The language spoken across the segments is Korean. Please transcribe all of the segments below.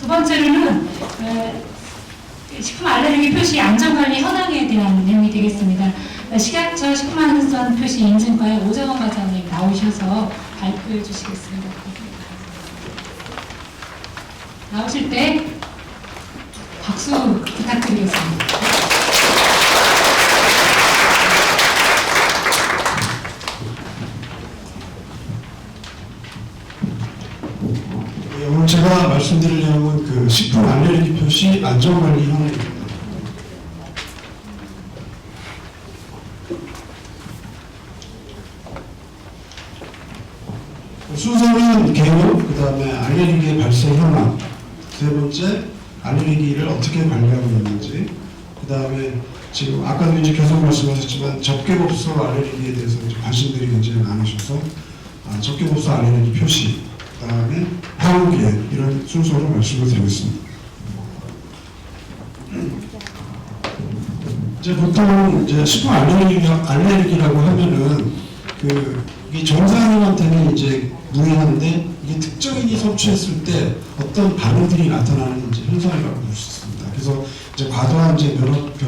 두 번째로는 식품 알레르기 표시 안전관리 현황에 대한 내용이 되겠습니다. 식약처 식품안전 표시 인증과의 오정원 과장님 나오셔서 발표해 주시겠습니다. 나오실 때 박수 부탁드리겠습니다. 오늘 제가 말씀드릴 내용은 그 식품 알레르기 표시 안전관리 현황입니다. 순서는 개요, 그 다음에 알레르기의 발생 현황, 세 번째 알레르기를 어떻게 관리하고 있는지, 그 다음에 지금 아까도 이제 계속 말씀하셨지만 적개법소 알레르기에 대해서 이제 관심들이 굉장히 많으셔서 적개법소 알레르기 표시, 그 다음에 항우기에 이런 순서로 말씀을 드리겠습니다. 이제 보통 이제 식품 알레르기라고 하면은 이게 정상인한테는 이제 무해한데 이게 특정인이 섭취했을 때 어떤 반응들이 나타나는 이제 현상이라고 볼 수 있습니다. 그래서 이제 과도한 이제 면역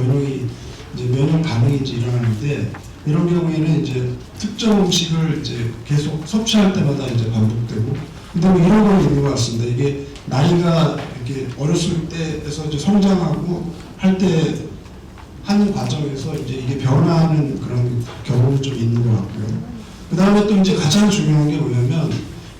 반응이 이제 일어나는데 이런 경우에는 이제 특정 음식을 이제 계속 섭취할 때마다 이제 반복되고, 근데 뭐 이런 건 있는 것 같습니다. 이게 나이가 이렇게 어렸을 때에서 이제 성장하고 할 때 하는 과정에서 이제 이게 변화하는 그런 경우는 좀 있는 것 같고요. 그 다음에 또 이제 가장 중요한 게 뭐냐면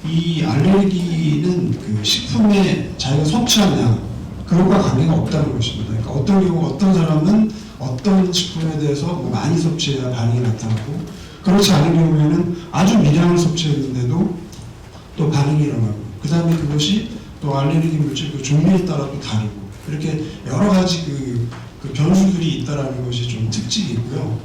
이 알레르기는 그 식품에 자기가 섭취한 양 그것과 관계가 없다는 것입니다. 그러니까 어떤 경우 어떤 사람은 어떤 식품에 대해서 많이 섭취해야 반응이 나타나고, 그렇지 않은 경우에는 아주 미량을 섭취했는데도 또 반응이 일어나고, 그 다음에 그것이 또 알레르기 물질 그 종류에 따라 또 다르고, 이렇게 여러 가지 그 변수들이 있다라는 것이 좀 특징이 있고요.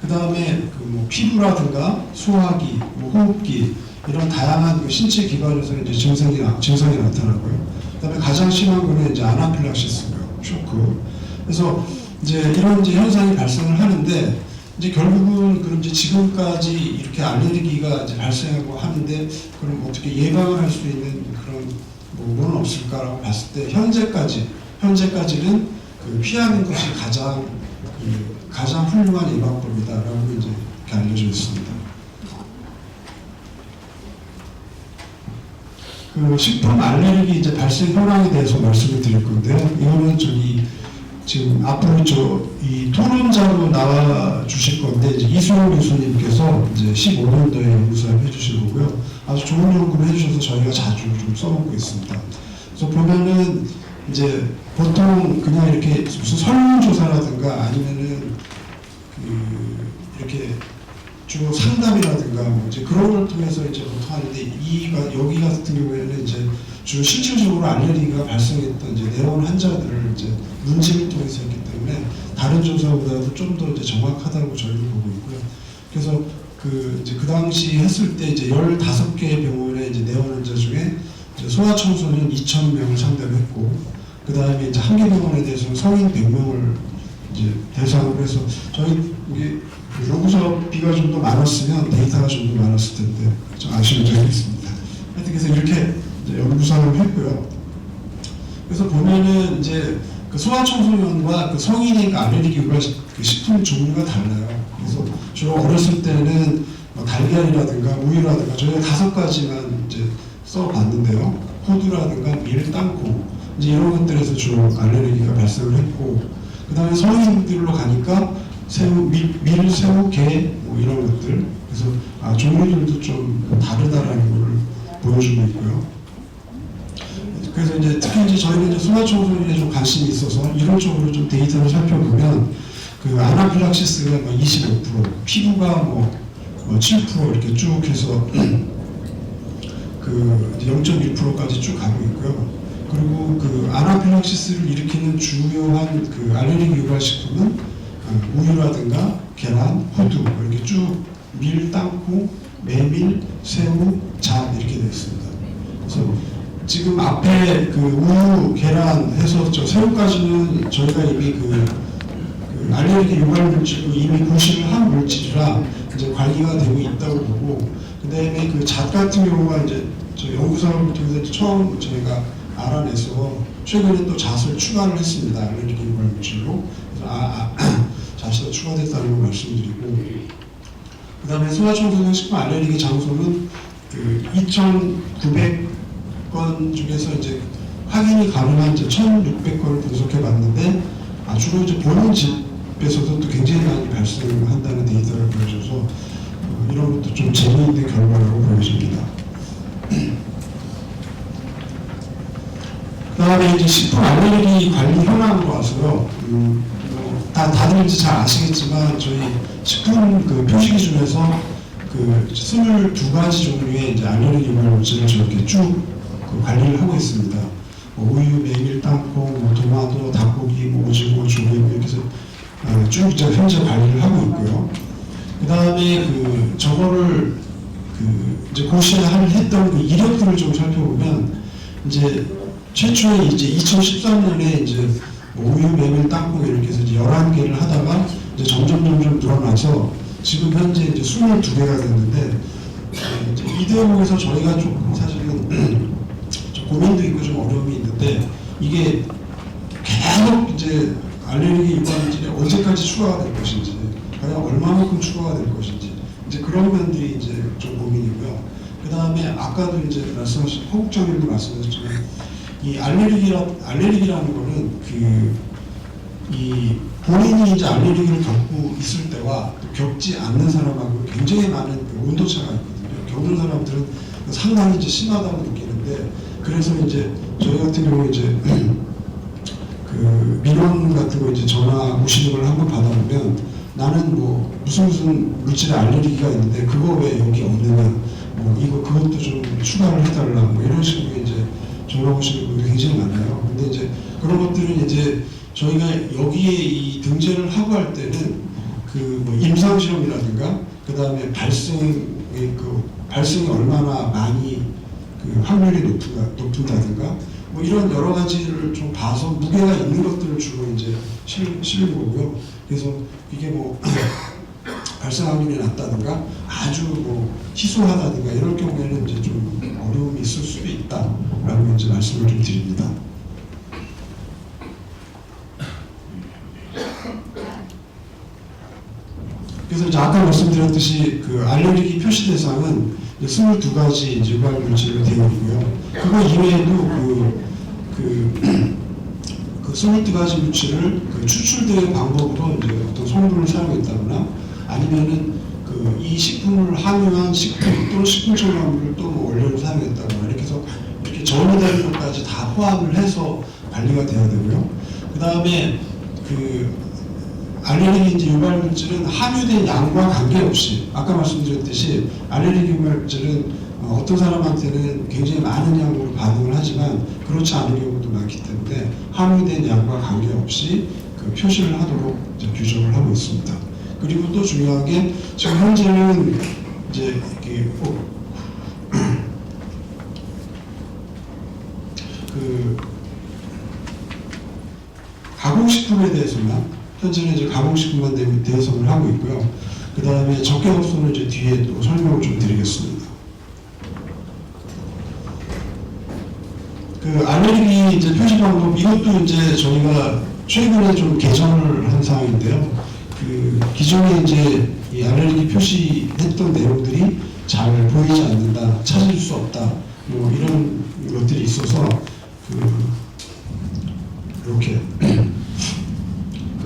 그 다음에 뭐 피부라든가 소화기, 뭐 호흡기 이런 다양한 신체 기관에서 이제 증상이 나타나고요. 그 다음에 가장 심한 거는 이제 아나필락시스고요, 쇼크. 그래서 이제 이런 이제 현상이 발생을 하는데, 이제 결국은 그런 이제 지금까지 이렇게 알레르기가 이제 발생하고 하는데 그럼 어떻게 예방을 할 수 있는 그런 뭐는 없을까라고 봤을 때 현재까지는 그 피하는 것이 가장 훌륭한 예방법이다라고 이제 이렇게 알려져 있습니다. 그 식품 알레르기 이제 발생 현황에 대해서 말씀을 드릴 건데요. 이거는 지금 앞으로 이 토론자로 나와 주실 건데, 이제 이수영 교수님께서 이제 15년도에 연구사를 해주실 거고요. 아주 좋은 연구를 해주셔서 저희가 자주 좀 써먹고 있습니다. 그래서 보면은 이제 보통 그냥 이렇게 무슨 설문조사라든가 아니면은 이렇게 주로 상담이라든가 뭐 이제 그런 걸 통해서 이제 보통 하는데, 여기 같은 경우에는 이제 주로 실질적으로 알레르기가 발생했던 이제 내원 환자들을 이제 문진을 통해서 했기 때문에 다른 조사보다도 좀 더 이제 정확하다고 저희는 보고 있고요. 그래서 그 당시 했을 때 이제 15개의 병원의 이제 내원 환자 중에 이제 소아청소년 2,000명을 상담했고, 그 다음에 이제 한 개 병원에 대해서는 성인 100명을 이제 대상으로 해서, 저희 이게 연구소비가 좀 더 많았으면 데이터가 좀 더 많았을 텐데 좀 아쉬운 점이 있습니다. 하여튼 그래서 이렇게 이제 연구사를 했고요. 그래서 보면은 이제 그 소아청소년과 그 성인의 알레르기가 그 식품 종류가 달라요. 그래서 주로 어렸을 때는 뭐 달걀이라든가 우유라든가 저희가 5가지만 이제 써봤는데요. 호두라든가 밀, 땅콩 이제 이런 것들에서 주로 알레르기가 발생을 했고, 그 다음에 성인들로 가니까 새우, 밀, 새우, 게 뭐 이런 것들, 그래서 종류들도 좀 다르다라는 걸 보여주고 있고요. 그래서 이제 특히 이제 저희는 이제 소아청소년에 좀 관심이 있어서 이런 쪽으로 좀 데이터를 살펴보면 그 아나필락시스가 뭐 25%, 피부가 뭐 7% 이렇게 쭉 해서 그 0.1%까지 쭉 가고 있고요. 그리고 그 아나필락시스를 일으키는 주요한 그 알레르기 유발 식품은 우유라든가 계란, 호두 이렇게 쭉 밀, 땅콩, 메밀, 새우, 잣 이렇게 되어 있습니다. 그래서 지금 앞에 그 우유, 계란 해서 저 새우까지는 저희가 이미 그 알레르기 유발 물질로 이미 구실을 한 물질이라 이제 관리가 되고 있다고 보고, 그 다음에 그 잣 같은 경우가 이제 저 연구사를 통해서 처음 저희가 알아내서 최근에 또 잣을 추가를 했습니다. 알레르기 유발 물질로. 잣이 추가됐다는 걸 말씀드리고, 그 다음에 소아청소년 식품 알레르기 장소는 그 2,900건 중에서 이제 확인이 가능한 이제 1,600건을 분석해 봤는데, 주로 이제 본인 집에서도 또 굉장히 많이 발생한다는 데이터를 보여줘서 이런 것도 좀 재미있는 결과라고 보여집니다. 그 다음에 이제 식품 알레르기 관리 현황으로 와서요. 다들 이제 잘 아시겠지만 저희 식품 그 표시 기준에서 그 22가지 종류의 이제 알레르기 유발 물질을 저렇게 쭉 그 관리를 하고 있습니다. 우유, 메밀, 땅콩, 토마토, 닭고기, 오징어, 조개 이렇게 해서 쭉 이제 현재 관리를 하고 있고요. 그 다음에 그 저거를 그 이제 고시에 했던 그 이력들을 좀 살펴보면 이제 최초에 이제 2013년에 이제 우유, 메밀, 땅콩 이렇게 해서 이제 11개를 하다가 이제 점점 늘어나서 지금 현재 이제 22개가 됐는데 이제 이 대목에서 저희가 조금 사실은 좀 고민도 있고 좀 어려움이 있는데 이게 계속 이제 알레르기 유발 물질이 언제까지 추가가 될 것인지 과연 얼마만큼 추가가 될 것인지 이제 그런 면들이 이제 좀 고민이고요. 그 다음에 아까도 이제 말씀하신 허국장님도 말씀하셨지만 이 알레르기라는 거는 이 본인이 이제 알레르기를 겪고 있을 때와 겪지 않는 사람하고 굉장히 많은 그 온도차가 있거든요. 겪는 사람들은 상당히 이제 심하다고 느끼는데 그래서 이제 저희 같은 경우 이제 그 민원 같은 거 이제 전화 오시는 걸 한번 받아보면 나는 뭐 무슨 물질에 알레르기가 있는데 그거 왜 여기 없느냐 뭐 이거 그것도 좀 추가를 해달라 뭐 이런 식으로 이제 전화 오시는 분들이 굉장히 많아요. 근데 이제 그런 것들은 이제 저희가 여기에 이 등재를 하고 할 때는 그 뭐 임상 시험이라든가 그 다음에 발생이 얼마나 많이 그 확률이 높은다든가 뭐 이런 여러 가지를 좀 봐서 무게가 있는 것들을 주로 이제 실는 거고요. 그래서 이게 뭐 발생 확률이 낮다든가 아주 뭐 희소하다든가 이럴 경우에는 이제 좀 어려움이 있을 수도 있다라고 이제 말씀을 좀 드립니다. 그래서 이제 아까 말씀드렸듯이 그 알레르기 표시 대상은 22가지 이제 유발 물질로 되어 있고요. 그거 이외에도 그 22가지 물질을 그 추출되는 방법으로 이제 어떤 성분을 사용했다거나 아니면은 그 이 식품을 함유한 식품 또는 식품 첨가물을 또 뭐 원료로 사용했다거나 이렇게 해서 이렇게 전후되는 것까지 다 포함을 해서 관리가 돼야 되고요. 그 다음에 그 알레르기 이제 유발 물질은 함유된 양과 관계없이 아까 말씀드렸듯이 알레르기 유발 물질은 어떤 사람한테는 굉장히 많은 양으로 반응을 하지만 그렇지 않은 경우도 많기 때문에 함유된 양과 관계없이 그 표시를 하도록 이제 규정을 하고 있습니다. 그리고 또 중요한 게 지금 현재는 이제 이렇게 그 가공식품에 대해서만 현재는 이제 가공식품만 대해서는 하고 있고요. 그 다음에 적개업소는 이제 뒤에 또 설명을 좀 드리겠습니다. 그 알레르기 이제 표시 방법 이것도 이제 저희가 최근에 좀 개선을 한 사항인데요. 그 기존에 이제 이 알레르기 표시했던 내용들이 잘 보이지 않는다, 찾을 수 없다, 뭐 이런 것들이 있어서 이렇게 그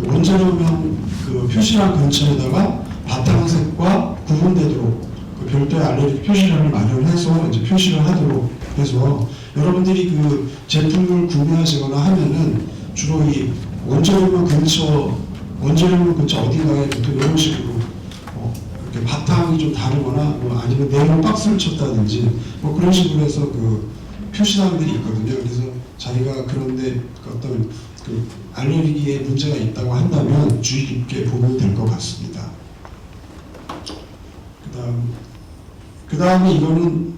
원재료명 그 표시란 근처에다가 바탕색과 구분되도록 그 별도의 알레르기 표시란을 마련해서 이제 표시를 하도록 해서 여러분들이 그 제품을 구매하시거나 하면은 주로 이 원재료명 근처 어딘가에 보통 이런 식으로 이렇게 바탕이 좀 다르거나 뭐 아니면 네모 박스를 쳤다든지 뭐 그런 식으로 해서 그 표시사항들이 있거든요. 그래서 자기가 그런데 어떤 그 알레르기에 문제가 있다고 한다면 주의 깊게 보면 될 것 같습니다. 그 다음에 이거는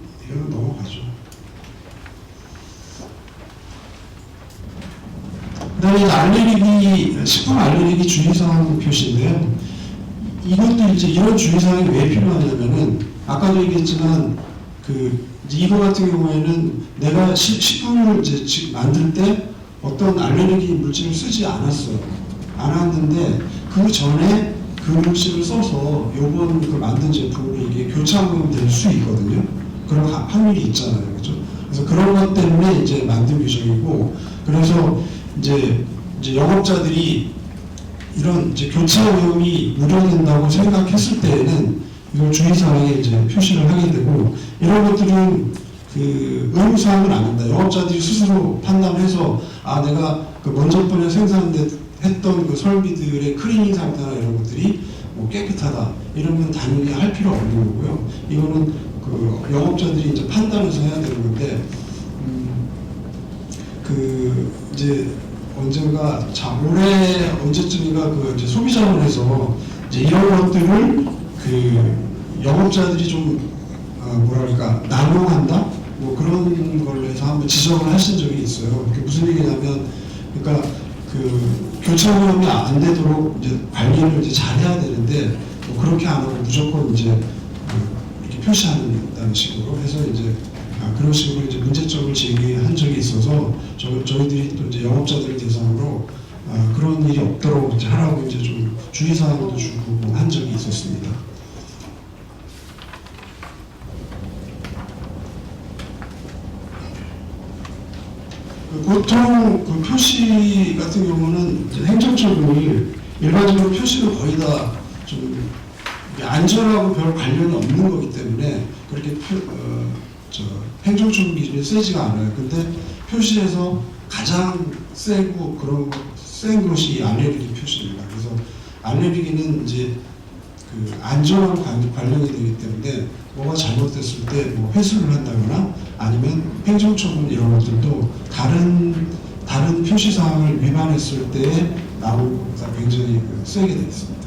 넘어가죠. 그 다음에 식품 알레르기 주의사항 표시인데요. 이것도 이제 이런 주의사항이 왜 필요하냐면은 아까도 얘기했지만 그 이제 이거 같은 경우에는 내가 식품을 이제 지금 만들 때 어떤 알레르기 물질을 쓰지 않았어요. 않았는데 그 전에 그 물질을 써서 요번 그 만든 제품이 이게 교차오염 될 수 있거든요. 그런 확률이 있잖아요, 그렇죠? 그래서 그런 것 때문에 이제 만든 규정이고, 그래서 이제 영업자들이 이런 이제 교차오염이 우려된다고 생각했을 때에는 이걸 주의사항에 이제 표시를 하게 되고, 이런 것들은 그 의무사항은 아닙니다. 영업자들이 스스로 판단해서 내가 그 먼저 번에 생산했던 그 설비들의 클리닝 상태나 이런 것들이 뭐 깨끗하다 이러면 당연히 할 필요 없는 거고요. 이거는 그 영업자들이 이제 판단해서 해야 되는 건데, 그 이제 언젠가 올해 언제쯤인가 그 이제 소비자원에서 이제 이런 것들을 그 영업자들이 좀 뭐랄까 남용한다 뭐 그런 걸로 해서 한번 지적을 하신 적이 있어요. 그게 무슨 얘기냐면, 그러니까 그 교차오염이 안 되도록 이제 관리를 이제 잘 해야 되는데 뭐 그렇게 안 하고 무조건 이제 이렇게 표시한다는 식으로 해서 이제 그런 식으로 이제 문제점을 제기한 적이 있어서 저희들이 또 이제 영업자들을 대상으로 그런 일이 없도록 이제 하라고 이제 좀 주의사항도 주고 한 적이 있었습니다. 보통 그 표시 같은 경우는 이제 행정처분이 일반적으로 표시는 거의 다 좀 안전하고 별 관련이 없는 거기 때문에 그렇게 행정처분 기준이 세지가 않아요. 근데 표시에서 가장 센 것이 알레르기 표시입니다. 그래서 알레르기는 이제 그 안전하고 관련이 되기 때문에 뭐가 잘못됐을 때 뭐 회수를 한다거나 아니면 행정처분 이런 것들도 다른 표시 사항을 위반했을 때 나오기가 굉장히 세게 되어 있습니다.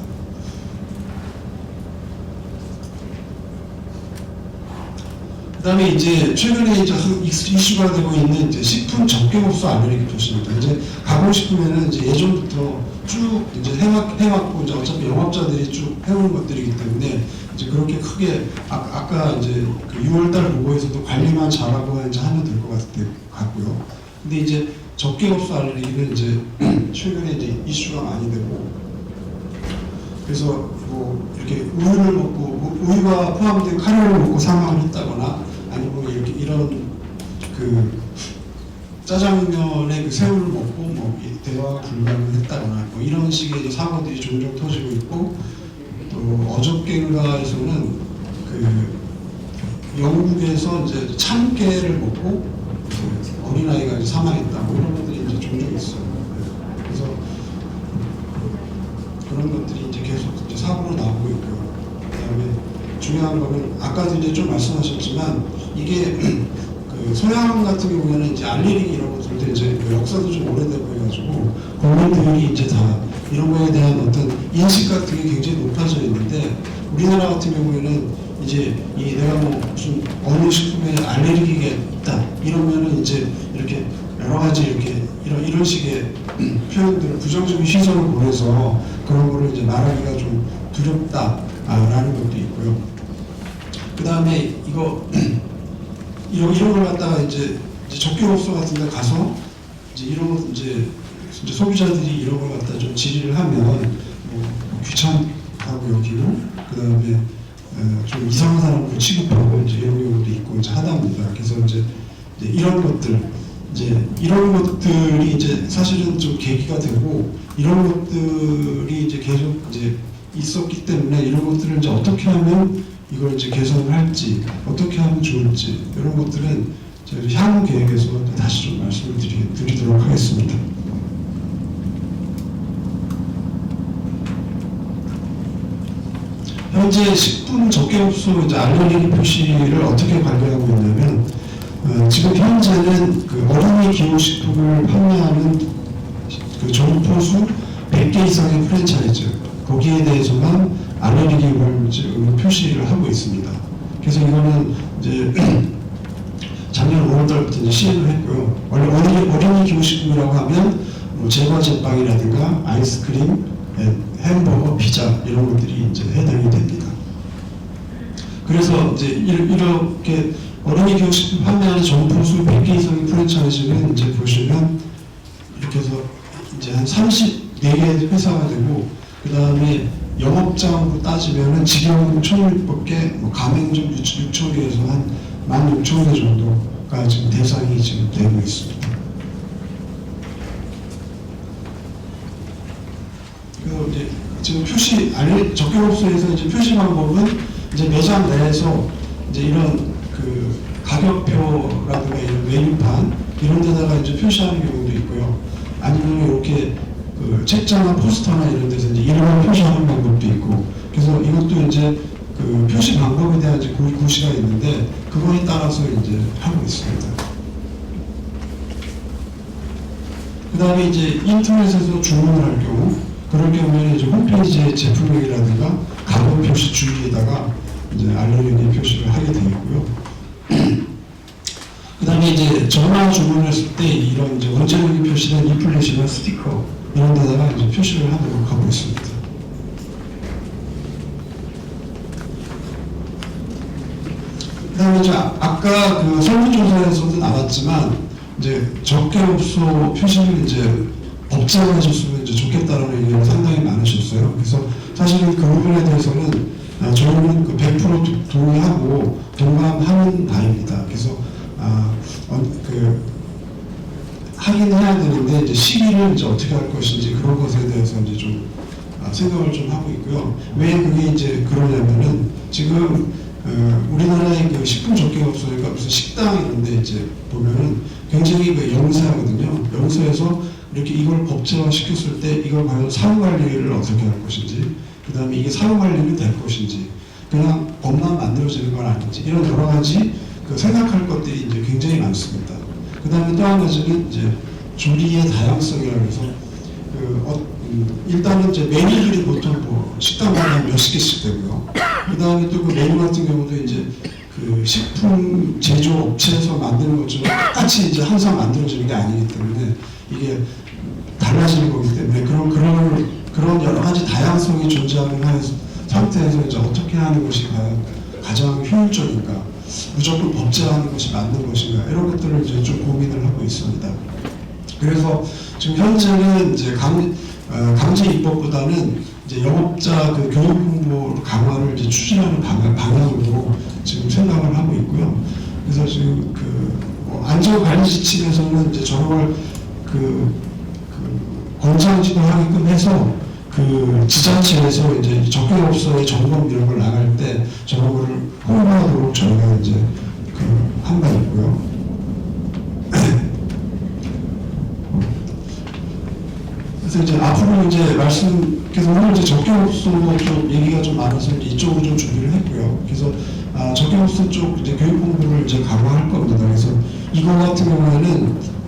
그다음에 이제 최근에 이제 이슈가 되고 있는 이제 식품 적격업소 알레르기 표시입니다. 이제 가공식품에는 이제 예전부터 쭉 이제 해왔고 이제 어차피 영업자들이 쭉 해오는 것들이기 때문에 이제 그렇게 크게 아까 이제 그 6월달 보고에서도 관리만 잘하고 이제 하면 될 것 같고요. 근데 이제 적격업소 알레르기는 이제 최근에 이제 이슈가 많이 되고, 그래서 뭐 이렇게 우유를 먹고 우유가 포함된 카레를 먹고 사망을 했다거나 아니면 이런 그 짜장면에 그 새우를 먹고 뭐 대화가 불가능을 했다거나 뭐 이런 식의 이제 사고들이 종종 터지고 있고, 또 어저께인가에서는 그 영국에서 이제 참깨를 먹고 어린아이가 이제 사망했다고 이런 것들이 이제 종종 있어요. 그래서 그런 것들이 이제 계속 이제 사고로 나오고 있고요. 그다음에 중요한 거는 아까도 이제 좀 말씀하셨지만 이게 그 서양 같은 경우에는 이제 알레르기 이런 것들도 이제 역사도 좀 오래되고 해가지고 국민들이 이제 다 이런 거에 대한 어떤 인식 같은 게 굉장히 높아져 있는데, 우리나라 같은 경우에는 이제 내가 뭐 무슨 어느 식품에 알레르기가 있다 이러면은 이제 이렇게 여러 가지 이렇게 이런 식의 표현들을 부정적인 시선을 보내서 그런 거를 이제 말하기가 좀 두렵다라는 것도 있고요. 그 다음에 이런 걸 갖다가 이제 적격업소 같은 데 가서 이제 이런 것 이제 소비자들이 이런 걸 갖다 좀 질의를 하면 뭐 귀찮다고 여기고, 그 다음에 좀 이상한 사람으로 취급하고 이제 이런 경우도 있고 이제 하답니다. 그래서 이제 이런 것들이 이제 사실은 좀 계기가 되고, 이런 것들이 이제 계속 이제 있었기 때문에 이런 것들을 이제 어떻게 하면 이걸 이제 개선을 할지, 어떻게 하면 좋을지 이런 것들은 저희 향후 계획에서 다시 좀 말씀을 드리도록 하겠습니다. 현재 식품 적격업소 이제 알레르기 표시를 어떻게 관리하고 있냐면, 지금 현재는 그 어린이 기호식품을 판매하는 그 점포수 100개 이상의 프랜차이즈, 거기에 대해서만 알레르기 유발물질 표시를 하고 있습니다. 그래서 이거는 이제 작년 5월달부터 이제 시행을 했고요. 원래 어린이 기호식품이라고 하면 뭐 제과 제빵이라든가 아이스크림, 햄버거, 피자 이런 것들이 이제 해당이 됩니다. 그래서 이제 이렇게 어린이 교육식품 판매하는 점포수 100개 이상의 프랜차이즈는 이제 보시면 이렇게 해서 이제 한 34개 회사가 되고, 그 다음에 영업장으로 따지면은 직영 1,600개, 뭐 가맹점 6,000개에서 한 16,000개 정도가 지금 대상이 지금 되고 있습니다. 그래서 이제 지금 적격업소에서 이제 표시 방법은 이제 매장 내에서 이제 이런 그 가격표라든가 이런 메뉴판 이런 데다가 이제 표시하는 경우도 있고요. 아니면 이렇게 그 책자나 포스터나 이런 데서 이제 이름을 표시하는 방법도 있고, 그래서 이것도 이제 그 표시 방법에 대한 이제 고시가 있는데 그거에 따라서 이제 하고 있습니다. 그 다음에 이제 인터넷에서 주문을 할 경우, 그럴 경우에는 이제 홈페이지에 제품명이라든가 가격 표시 주위에다가 이제 알레르기 표시를 하게 되어 있고요. 그 다음에 이제 전화 주문을 했을 때 이런 이제 원재료기 표시된 리플렛이나 스티커 이런 데다가 이제 표시를 하도록 하고 있습니다. 그 다음에 이제 아까 그 설문조사에서도 나왔지만 이제 적격업소 표시를 이제 법제화 해줬으면 이제 좋겠다라는 의견이 상당히 많으셨어요. 그래서 사실은 그 부분에 대해서는 저희는 그 100% 동의하고 동감하는 바입니다. 그래서 하긴 해야 되는데 이제 시기를 이제 어떻게 할 것인지 그런 것에 대해서 이제 좀 생각을 좀 하고 있고요. 왜 그게 이제 그러냐면은 지금 우리나라의 그 식품 적격업소니까 무슨 식당 이런 데 이제 보면은 굉장히 그 영세하거든요. 영세에서 이렇게 이걸 법제화 시켰을 때 이걸 과연 사후 관리를 어떻게 할 것인지, 그 다음에 이게 사후 관리는 될 것인지, 그냥 법만 만들어지는 건 아닌지, 이런 여러 가지 그 생각할 것들이 이제 굉장히 많습니다. 그 다음에 또 한 가지는 이제 조리의 다양성이라고 해서 일단은 이제 메뉴들이 보통 뭐 식당마다 몇십 개씩 되고요. 그 다음에 또 그 메뉴 같은 경우도 이제 그 식품 제조 업체에서 만드는 것처럼 똑같이 이제 항상 만들어지는 게 아니기 때문에 이게 달라지는 거기 때문에 그런 여러 가지 다양성이 존재하는 상태에서 이제 어떻게 하는 것이 가장 효율적인가, 무조건 법제화하는 것이 맞는 것인가, 이런 것들을 이제 좀 고민을 하고 있습니다. 그래서 지금 현재는 이제 강제 입법보다는 이제 영업자 그 교육 홍보 강화를 이제 추진하는 방향으로 지금 생각을 하고 있고요. 그래서 지금 안전관리 지침에서는 이제 저런 걸 권장 지도하게끔 해서 그 지자체에서 이제 적격업소의 점검 이런 걸 나갈 때 저런 거를 홍보하도록 저희가 이제 한 바 있고요. 그래서 이제 앞으로 이제 그래서 오늘 이제 적격업소 쪽 얘기가 좀 많아서 이쪽으로 좀 준비를 했고요. 그래서 적격업소 쪽 이제 교육 홍보를 이제 강화할 겁니다. 그래서 이거 같은 경우에는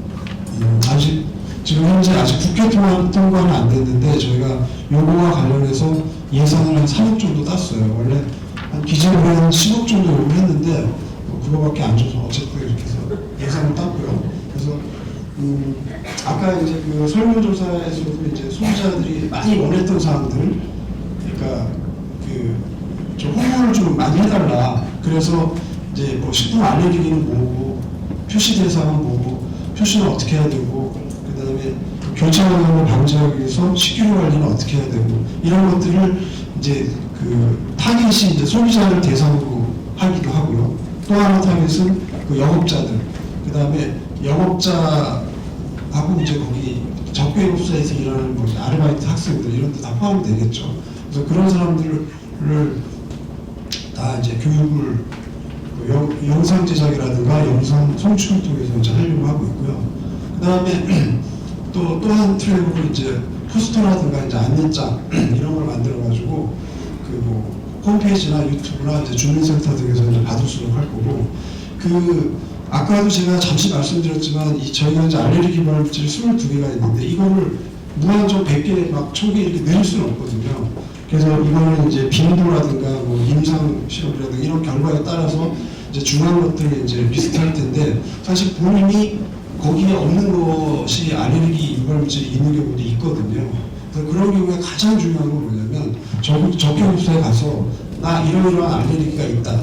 지금 현재 아직 국회 통과는 안 됐는데 저희가 요거와 관련해서 예산을 한 3억 정도 땄어요. 원래 한 기재부에 한 10억 정도 요구했는데 그거밖에 안 줘서 어쨌든 이렇게 해서 예산을 땄고요. 그래서 아까 이제 그 설문조사에서도 이제 소비자들이 많이 원했던 사항들, 그러니까 좀 홍보를 좀 많이 해달라. 그래서 이제 뭐 식품 알레르기는 뭐고, 표시 대상은 뭐고, 표시는 어떻게 해야 되고, 그 다음에 교차하는 방지하기 위해서 식기류 관리는 어떻게 해야 되고, 이런 것들을 이제 타깃이 이제 소비자를 대상으로 하기도 하고요. 또 하나 타깃은 영업자들, 그 다음에 영업자하고 이제 거기 적격업소에서 일하는 뭐 아르바이트 학생들 이런 데 다 포함이 되겠죠. 그래서 그런 사람들을 다 이제 교육을 영상 제작이라든가 영상 송출을 통해서 이제 하려고 하고 있고요. 그 다음에 또한 트랙으로 이제 포스터라든가 이제 안내장 이런 걸 만들어가지고 홈페이지나 유튜브나 이제 주민센터 등에서 이제 받을 수 있도록 할 거고, 아까도 제가 잠시 말씀드렸지만 저희가 이제 알레르기 유발물질 22개가 있는데 이거를 무한정 100개 막 1000개 이렇게 늘릴 수는 없거든요. 그래서 이거는 이제 빈도라든가 뭐 임상 실험이라든가 이런 결과에 따라서 이제 중요한 것들이 이제 비슷할 텐데, 사실 본인이 거기에 없는 것이 알레르기 유발물질이 있는 경우도 있거든요. 그래서 그런 경우에 가장 중요한 건 뭐냐면 적격업소에 가서 나 이러이러한 알레르기가 있다.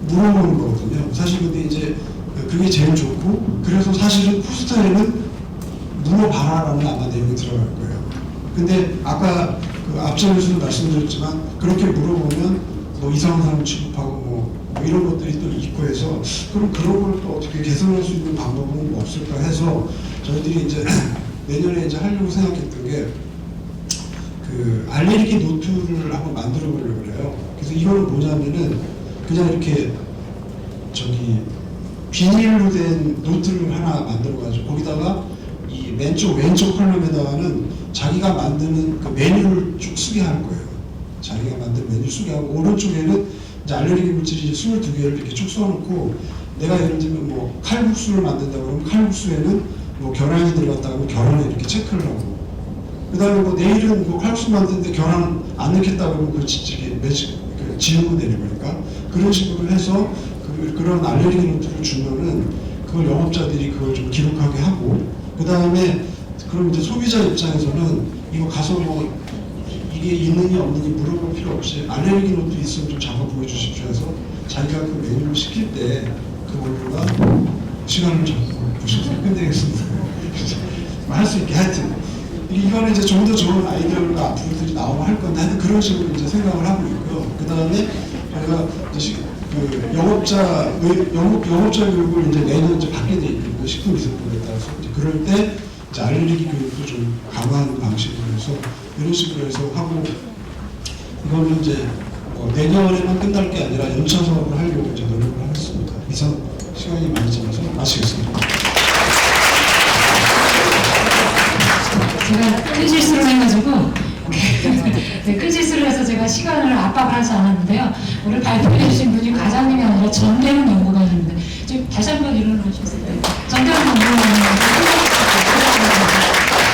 물어보는 거거든요. 사실 근데 이제 그게 제일 좋고, 그래서 사실은 포스터에는 물어봐라라는 아마 내용이 들어갈 거예요. 근데 아까 그 앞전에서도 말씀드렸지만 그렇게 물어보면 뭐 이상한 사람 취급하고 뭐 이런 것들이 또 있고 해서, 그럼 그런 걸 또 어떻게 개선할 수 있는 방법은 뭐 없을까 해서 저희들이 이제 내년에 이제 하려고 생각했던 게 그 알레르기 노트를 한번 만들어 보려고 그래요. 그래서 이거는 뭐냐면은 그냥 이렇게 저기 비닐로 된 노트를 하나 만들어가지고 거기다가 이 왼쪽 컬럼에다가는 자기가 만드는 그 메뉴를 쭉 쓰게 할 거예요. 자기가 만든 메뉴 쓰게 하고, 오른쪽에는 이제 알레르기 물질이 22개를 이렇게 쭉 써놓고, 내가 예를 들면 뭐 칼국수를 만든다 그러면 칼국수에는 뭐 계란이 들어갔다 하면 계란에 이렇게 체크를 하고, 그 다음에 뭐 내일은 뭐 칼국수 만드는데 계란 안 넣겠다 그러면 그 지우고 내려버릴까? 그런 식으로 해서 그런 알레르기 노트를 주면은 그걸 영업자들이 그걸 좀 기록하게 하고, 그 다음에 그럼 이제 소비자 입장에서는 이거 가서 뭐 이게 있느니 없느니 물어볼 필요 없이 알레르기 노트 있으면 좀 잡아 보여주십시오 해서 자기가 그 메뉴를 시킬 때 그걸로가 시간을 잡고 보셔서 끝내겠습니다. 할 수 있게 하여튼 이거는 이제 좀 더 좋은 아이디어가 앞으로들이 나오면 할 건데, 하여튼 그런 식으로 이제 생각을 하고 있고요. 그 다음에 저희가 이제 그 영업자 교육을 이제 매년 이제 받게 돼 있거든요. 식품기술법에 따라서 이제 그럴 때 이제 알레르기 교육도 좀 강화하는 방식으로 해서 이런 식으로 해서 하고, 이거는 이제 내년에만 끝날 게 아니라 연차 사업을 하려고 이제 노력을 하겠습니다. 이상 시간이 많이 지나서 마치겠습니다. 제가 큰 실수를 해가지고 네, 큰 실수를 해서 제가 시간을 압박을 하지 않았는데요. 오늘 발표해 주신 분이 과장님이 아니라 전대훈 연구관입니다. 지금 다시 한번 일어나주세요. 전대훈 연구관입니다.